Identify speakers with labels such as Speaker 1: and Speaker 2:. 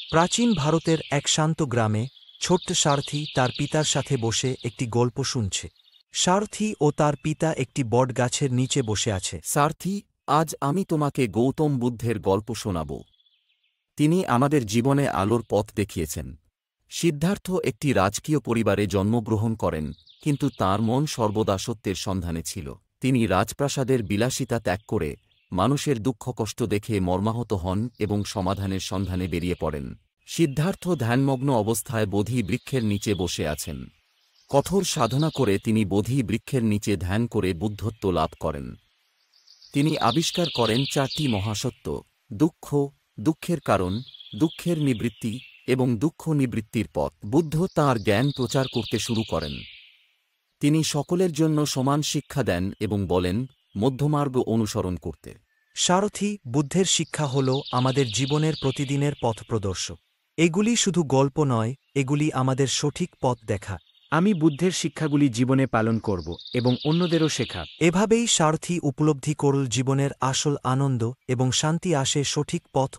Speaker 1: প্রাচীন ভারতের এক শান্ত গ্রামে ছোট্ট সারথি তার পিতার সাথে বসে একটি গল্প শুনছে। সারথি ও তার পিতা একটি বটগাছের নিচে বসে আছে।
Speaker 2: সারথি, আজ আমি তোমাকে গৌতম বুদ্ধের গল্প শোনাব। তিনি আমাদের জীবনে আলোর পথ দেখিয়েছেন। সিদ্ধার্থ একটি রাজকীয় পরিবারে জন্মগ্রহণ করেন, কিন্তু তাঁর মন সর্বদা সত্যের সন্ধানে ছিল। তিনি রাজপ্রাসাদের বিলাসিতা ত্যাগ করে মানুষের দুঃখকষ্ট দেখে মর্মাহত হন এবং সমাধানের সন্ধানে বেরিয়ে পড়েন। সিদ্ধার্থ ধ্যানমগ্ন অবস্থায় বোধি বৃক্ষের নিচে বসে আছেন। কঠোর সাধনা করে তিনি বোধি বৃক্ষের নিচে ধ্যান করে বুদ্ধত্ব লাভ করেন। তিনি আবিষ্কার করেন 4টি মহাসত্য: দুঃখ, দুঃখের কারণ, দুঃখের নিবৃত্তি এবং দুঃখ নিবৃত্তির পথ। বুদ্ধ তাঁর জ্ঞান প্রচার করতে শুরু করেন। তিনি সকলের জন্য সমান শিক্ষা দেন এবং বলেন মধ্যমার্গ অনুসরণ করতে।
Speaker 1: সারথি, বুদ্ধের শিক্ষা হল আমাদের জীবনের প্রতিদিনের পথ প্রদর্শক। এগুলি শুধু গল্প নয়, এগুলি আমাদের সঠিক পথ দেখা।
Speaker 3: আমি বুদ্ধের শিক্ষাগুলি জীবনে পালন করব এবং অন্যদেরও শেখাব।
Speaker 1: এভাবেই সারথি উপলব্ধি করল জীবনের আসল আনন্দ এবং শান্তি আসে সঠিক পথ